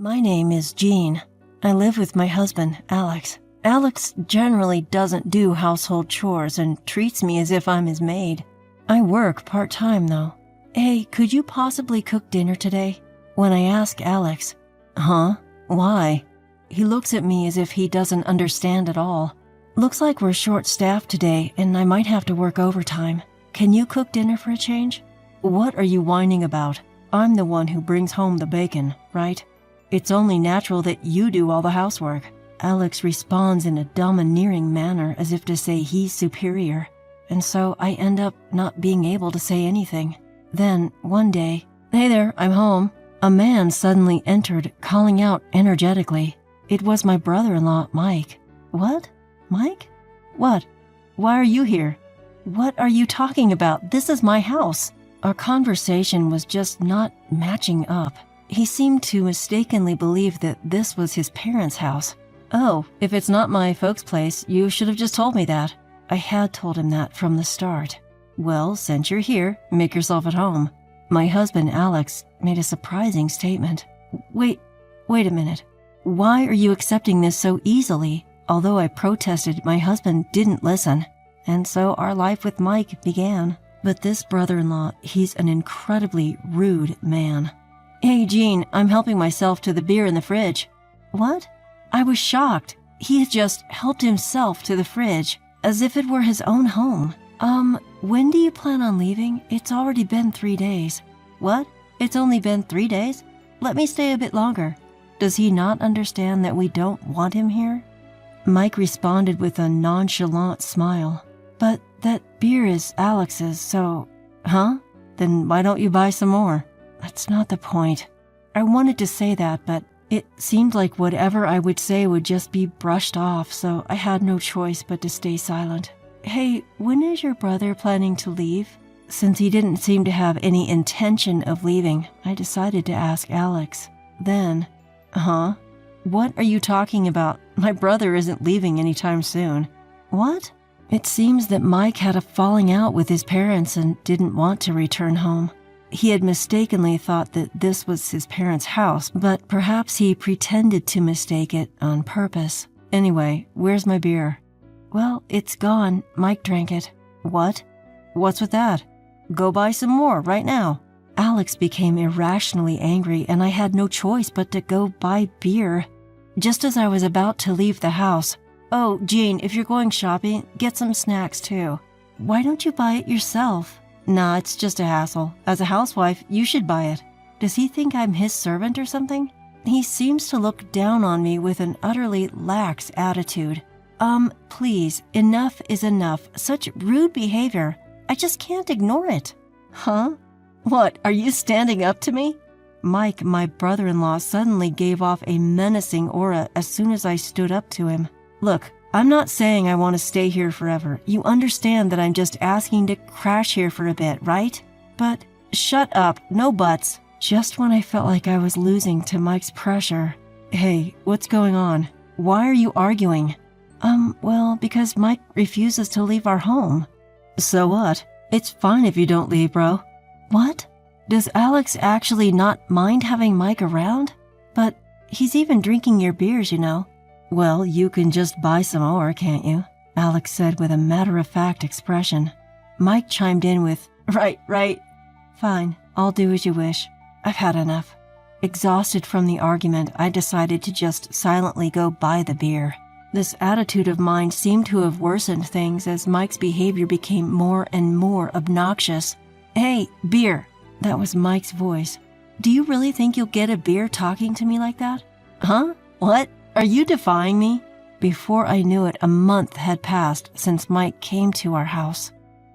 My name is Jean. I live with my husband, Alex. Alex generally doesn't do household chores and treats me as if I'm his maid. I work part-time, though. Hey, could you possibly cook dinner today? When I ask Alex, huh? Why? He looks at me as if he doesn't understand at all. Looks like we're short-staffed today and I might have to work overtime. Can you cook dinner for a change? What are you whining about? I'm the one who brings home the bacon, right? It's only natural that you do all the housework. Alex responds in a domineering manner as if to say he's superior. And so I end up not being able to say anything. Then, one day, "Hey there, I'm home." A man suddenly entered, calling out energetically. It was my brother-in-law, Mike. What? Mike? What? Why are you here? What are you talking about? This is my house. Our conversation was just not matching up. He seemed to mistakenly believe that this was his parents' house. Oh, if it's not my folks' place, you should have just told me that. I had told him that from the start. Well, since you're here, make yourself at home. My husband, Alex, made a surprising statement. Wait a minute. Why are you accepting this so easily? Although I protested, my husband didn't listen. And so our life with Mike began. But this brother-in-law, he's an incredibly rude man. Hey, Jean, I'm helping myself to the beer in the fridge. What? I was shocked. He had just helped himself to the fridge, as if it were his own home. When do you plan on leaving? It's already been 3 days. What? It's only been 3 days? Let me stay a bit longer. Does he not understand that we don't want him here? Mike responded with a nonchalant smile. But that beer is Alex's, so... Huh? Then why don't you buy some more? That's not the point. I wanted to say that, but it seemed like whatever I would say would just be brushed off, so I had no choice but to stay silent. Hey, when is your brother planning to leave? Since he didn't seem to have any intention of leaving, I decided to ask Alex. Then, huh? What are you talking about? My brother isn't leaving anytime soon. What? It seems that Mike had a falling out with his parents and didn't want to return home. He had mistakenly thought that this was his parents' house, but perhaps he pretended to mistake it on purpose. Anyway, where's my beer? Well, it's gone. Mike drank it. What? What's with that? Go buy some more right now. Alex became irrationally angry, and I had no choice but to go buy beer. Just as I was about to leave the house, "Oh, Jean, if you're going shopping, get some snacks too. Why don't you buy it yourself?" Nah, it's just a hassle. As a housewife, you should buy it. Does he think I'm his servant or something? He seems to look down on me with an utterly lax attitude. Please, enough is enough. Such rude behavior. I just can't ignore it. Huh? What, are you standing up to me? Mike, my brother-in-law, suddenly gave off a menacing aura as soon as I stood up to him. Look, I'm not saying I want to stay here forever. You understand that I'm just asking to crash here for a bit, right? But shut up, no buts. Just when I felt like I was losing to Mike's pressure. Hey, what's going on? Why are you arguing? Well, because Mike refuses to leave our home. So what? It's fine if you don't leave, bro. What? Does Alex actually not mind having Mike around? But he's even drinking your beers, you know. Well, you can just buy some more, can't you? Alex said with a matter-of-fact expression. Mike chimed in with, Right. Fine, I'll do as you wish. I've had enough. Exhausted from the argument, I decided to just silently go buy the beer. This attitude of mine seemed to have worsened things as Mike's behavior became more and more obnoxious. Hey, beer! That was Mike's voice. Do you really think you'll get a beer talking to me like that? Huh? What? Are you defying me? Before I knew it, a month had passed since Mike came to our house.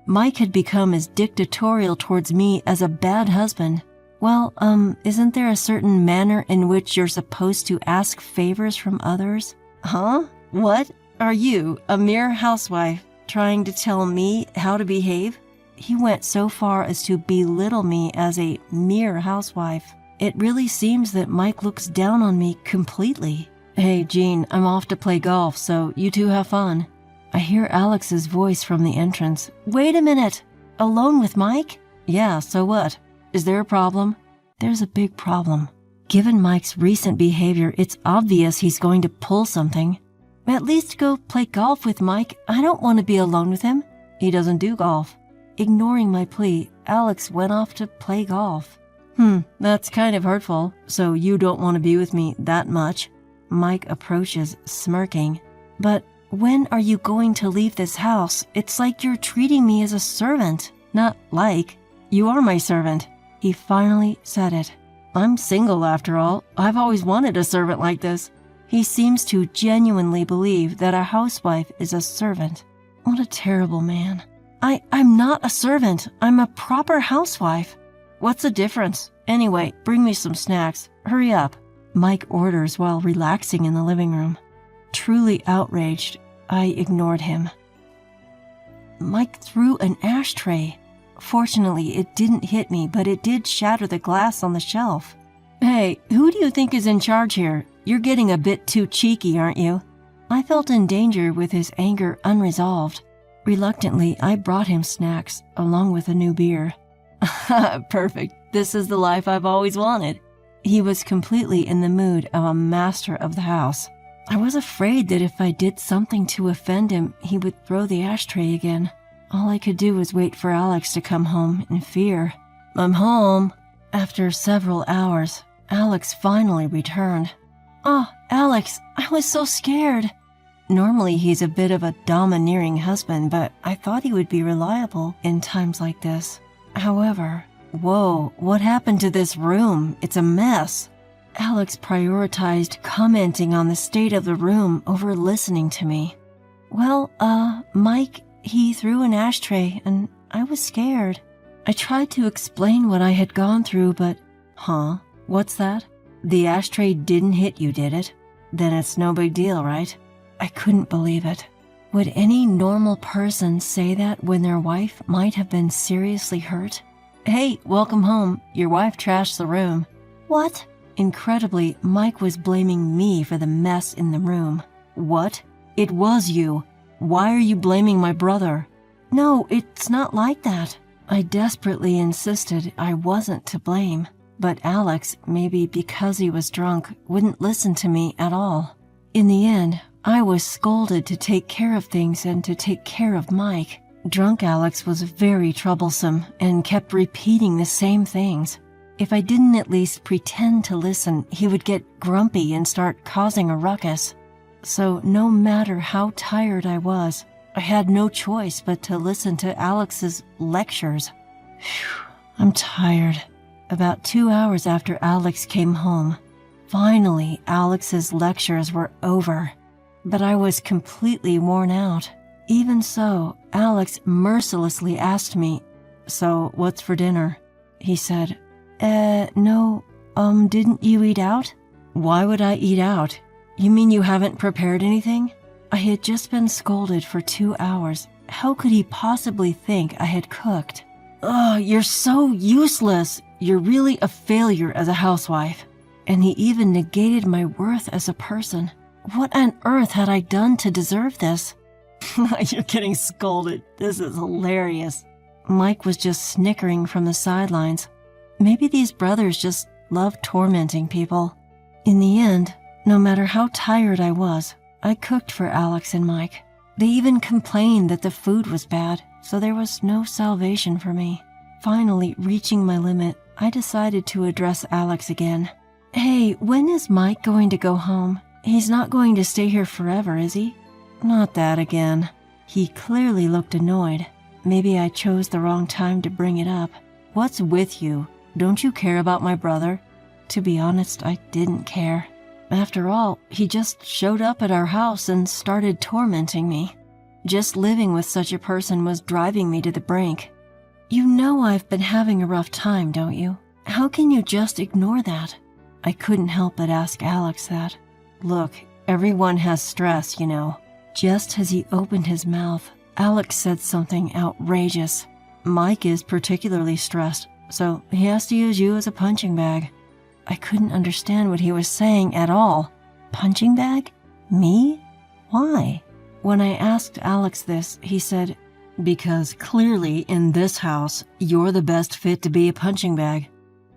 Mike had become as dictatorial towards me as a bad husband. Well, isn't there a certain manner in which you're supposed to ask favors from others? Huh? What? Are you, a mere housewife, trying to tell me how to behave? He went so far as to belittle me as a mere housewife. It really seems that Mike looks down on me completely. Hey, Jean, I'm off to play golf, so you two have fun. I hear Alex's voice from the entrance. Wait a minute! Alone with Mike? Yeah, so what? Is there a problem? There's a big problem. Given Mike's recent behavior, it's obvious he's going to pull something. At least go play golf with Mike. I don't want to be alone with him. He doesn't do golf. Ignoring my plea, Alex went off to play golf. That's kind of hurtful. So you don't want to be with me that much? Mike approaches, smirking. But when are you going to leave this house? It's like you're treating me as a servant. Not like. You are my servant. He finally said it. I'm single after all. I've always wanted a servant like this. He seems to genuinely believe that a housewife is a servant. What a terrible man. I'm not a servant. I'm a proper housewife. What's the difference? Anyway, bring me some snacks. Hurry up. Mike orders while relaxing in the living room. Truly outraged, I ignored him. Mike threw an ashtray. Fortunately, it didn't hit me, but it did shatter the glass on the shelf. Hey, who do you think is in charge here? You're getting a bit too cheeky, aren't you? I felt in danger with his anger unresolved. Reluctantly, I brought him snacks, along with a new beer. Perfect. This is the life I've always wanted. He was completely in the mood of a master of the house. I was afraid that if I did something to offend him, he would throw the ashtray again. All I could do was wait for Alex to come home in fear. I'm home. After several hours, Alex finally returned. Oh, Alex, I was so scared. Normally he's a bit of a domineering husband, but I thought he would be reliable in times like this. However, whoa, what happened to this room? It's a mess. Alex prioritized commenting on the state of the room over listening to me. Well, Mike, he threw an ashtray and I was scared. I tried to explain what I had gone through, but, what's that? The ashtray didn't hit you, did it? Then it's no big deal, right? I couldn't believe it. Would any normal person say that when their wife might have been seriously hurt? Hey, welcome home. Your wife trashed the room. What? Incredibly, Mike was blaming me for the mess in the room. What? It was you. Why are you blaming my brother? No, it's not like that. I desperately insisted I wasn't to blame. But Alex, maybe because he was drunk, wouldn't listen to me at all. In the end, I was scolded to take care of things and to take care of Mike. Drunk Alex was very troublesome and kept repeating the same things. If I didn't at least pretend to listen, he would get grumpy and start causing a ruckus. So no matter how tired I was, I had no choice but to listen to Alex's lectures. Phew, I'm tired. About 2 hours after Alex came home, finally Alex's lectures were over. But I was completely worn out. Even so, Alex mercilessly asked me, "So, what's for dinner?" He said, no, didn't you eat out?" "Why would I eat out? You mean you haven't prepared anything?" I had just been scolded for 2 hours. How could he possibly think I had cooked? Ugh, you're so useless. You're really a failure as a housewife. And he even negated my worth as a person. What on earth had I done to deserve this? You're getting scolded. This is hilarious. Mike was just snickering from the sidelines. Maybe these brothers just love tormenting people. In the end, no matter how tired I was, I cooked for Alex and Mike. They even complained that the food was bad, so there was no salvation for me. Finally, reaching my limit, I decided to address Alex again. "Hey, when is Mike going to go home? He's not going to stay here forever, is he?" "Not that again." He clearly looked annoyed. Maybe I chose the wrong time to bring it up. "What's with you? Don't you care about my brother?" To be honest, I didn't care. After all, he just showed up at our house and started tormenting me. Just living with such a person was driving me to the brink. You know I've been having a rough time, don't you? How can you just ignore that? I couldn't help but ask Alex that. Look, everyone has stress, you know. Just as he opened his mouth, Alex said something outrageous. Mike is particularly stressed, so he has to use you as a punching bag. I couldn't understand what he was saying at all. Punching bag? Me? Why? When I asked Alex this, he said, "Because clearly in this house, you're the best fit to be a punching bag.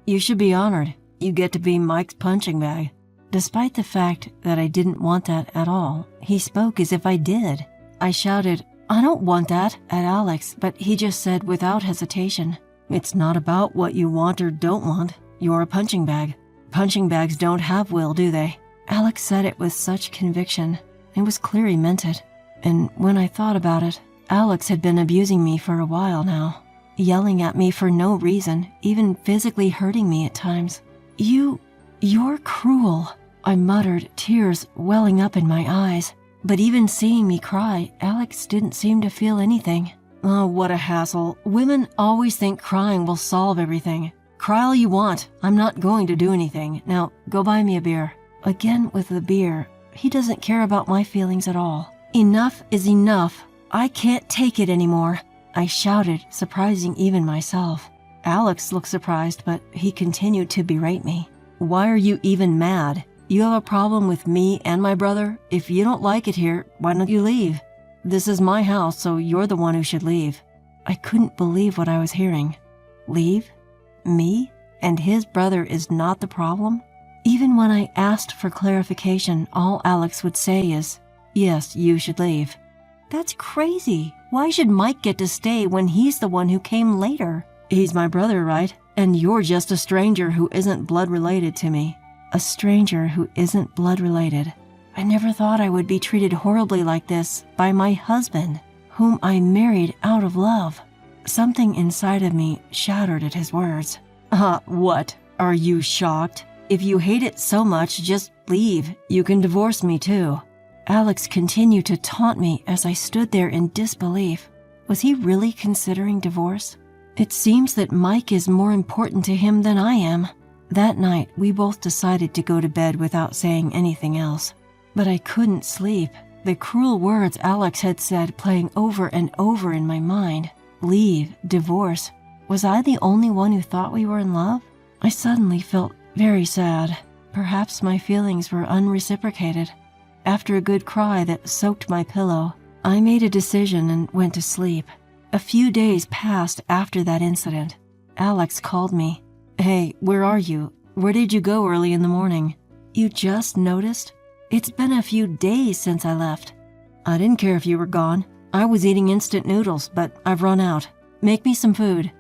You should be honored. You get to be Mike's punching bag." Despite the fact that I didn't want that at all, he spoke as if I did. I shouted, "I don't want that," at Alex, but he just said without hesitation, "It's not about what you want or don't want. You're a punching bag. Punching bags don't have will, do they?" Alex said it with such conviction. It was clear he meant it. And when I thought about it, Alex had been abusing me for a while now, yelling at me for no reason, even physically hurting me at times. You're cruel," I muttered, tears welling up in my eyes. But even seeing me cry, Alex didn't seem to feel anything. Oh, what a hassle. Women always think crying will solve everything. Cry all you want. I'm not going to do anything. Now, go buy me a beer. Again with the beer. He doesn't care about my feelings at all. Enough is enough. I can't take it anymore, I shouted, surprising even myself. Alex looked surprised, but he continued to berate me. "Why are you even mad? You have a problem with me and my brother? If you don't like it here, why don't you leave? This is my house, so you're the one who should leave." I couldn't believe what I was hearing. Leave? Me? And his brother is not the problem? Even when I asked for clarification, all Alex would say is, "Yes, you should leave." That's crazy. Why should Mike get to stay when he's the one who came later? He's my brother, right? And you're just a stranger who isn't blood related to me. A stranger who isn't blood related. I never thought I would be treated horribly like this by my husband, whom I married out of love. Something inside of me shuddered at his words. What? Are you shocked? If you hate it so much, just leave. You can divorce me too. Alex continued to taunt me as I stood there in disbelief. Was he really considering divorce? It seems that Mike is more important to him than I am. That night, we both decided to go to bed without saying anything else. But I couldn't sleep. The cruel words Alex had said playing over and over in my mind. Leave, divorce. Was I the only one who thought we were in love? I suddenly felt very sad. Perhaps my feelings were unreciprocated. After a good cry that soaked my pillow, I made a decision and went to sleep. A few days passed after that incident. Alex called me. "Hey, where are you? Where did you go early in the morning? You just noticed? It's been a few days since I left." "I didn't care if you were gone. I was eating instant noodles, but I've run out. Make me some food."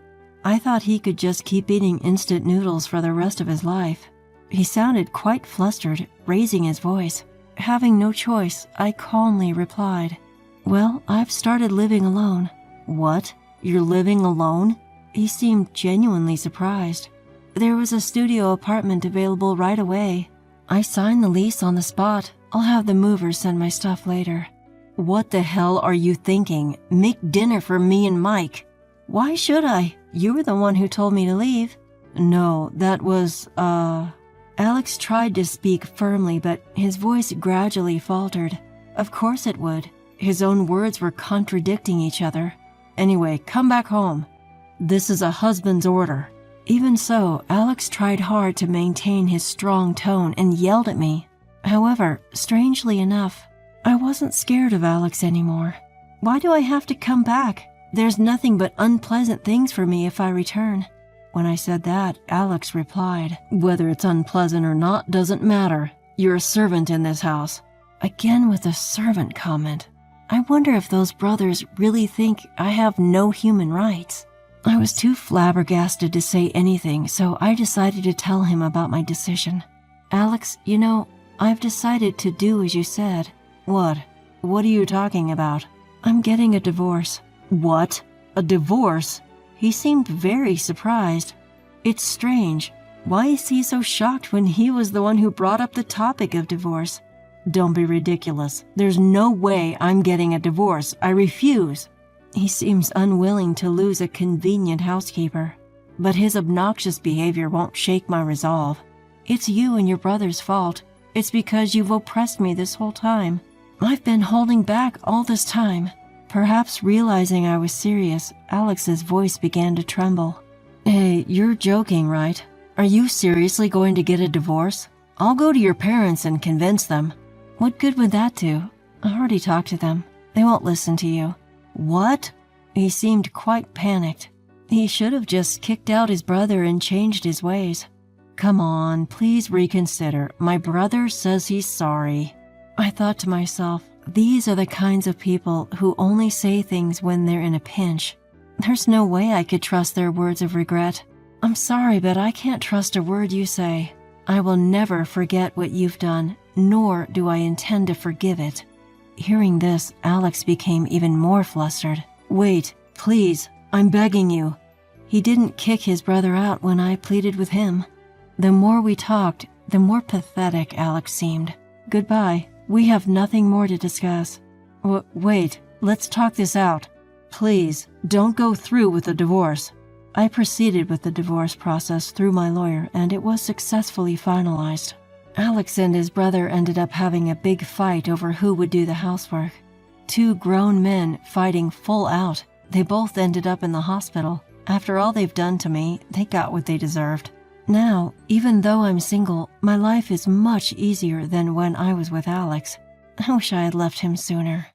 I thought he could just keep eating instant noodles for the rest of his life. He sounded quite flustered, raising his voice. Having no choice, I calmly replied, "Well, I've started living alone." "What? You're living alone?" He seemed genuinely surprised. "There was a studio apartment available right away. I signed the lease on the spot. I'll have the movers send my stuff later." "What the hell are you thinking? Make dinner for me and Mike." "Why should I? You were the one who told me to leave." "No, that was, Alex tried to speak firmly, but his voice gradually faltered. Of course it would. His own words were contradicting each other. "Anyway, come back home. This is a husband's order." Even so, Alex tried hard to maintain his strong tone and yelled at me. However, strangely enough, I wasn't scared of Alex anymore. Why do I have to come back? There's nothing but unpleasant things for me if I return. When I said that, Alex replied, "Whether it's unpleasant or not doesn't matter. You're a servant in this house." Again with a servant comment. I wonder if those brothers really think I have no human rights. I was too flabbergasted to say anything, so I decided to tell him about my decision. "Alex, you know, I've decided to do as you said." "What? What are you talking about?" "I'm getting a divorce." "What? A divorce?" He seemed very surprised. It's strange. Why is he so shocked when he was the one who brought up the topic of divorce? "Don't be ridiculous. There's no way I'm getting a divorce. I refuse." He seems unwilling to lose a convenient housekeeper. But his obnoxious behavior won't shake my resolve. "It's you and your brother's fault. It's because you've oppressed me this whole time. I've been holding back all this time." Perhaps realizing I was serious, Alex's voice began to tremble. "Hey, you're joking, right? Are you seriously going to get a divorce? I'll go to your parents and convince them." "What good would that do? I already talked to them. They won't listen to you." "What?" He seemed quite panicked. He should have just kicked out his brother and changed his ways. Come on, please reconsider. My brother says he's sorry. I thought to myself, these are the kinds of people who only say things when they're in a pinch. There's no way I could trust their words of regret. I'm sorry, but I can't trust a word you say. I will never forget what you've done, nor do I intend to forgive it. Hearing this, Alex became even more flustered. Wait, please, I'm begging you. He didn't kick his brother out when I pleaded with him. The more we talked, the more pathetic Alex seemed. Goodbye. We have nothing more to discuss. Wait, let's talk this out. Please, don't go through with the divorce. I proceeded with the divorce process through my lawyer, and it was successfully finalized. Alex and his brother ended up having a big fight over who would do the housework. 2 grown men fighting full out. They both ended up in the hospital. After all they've done to me, they got what they deserved. Now, even though I'm single, my life is much easier than when I was with Alex. I wish I had left him sooner.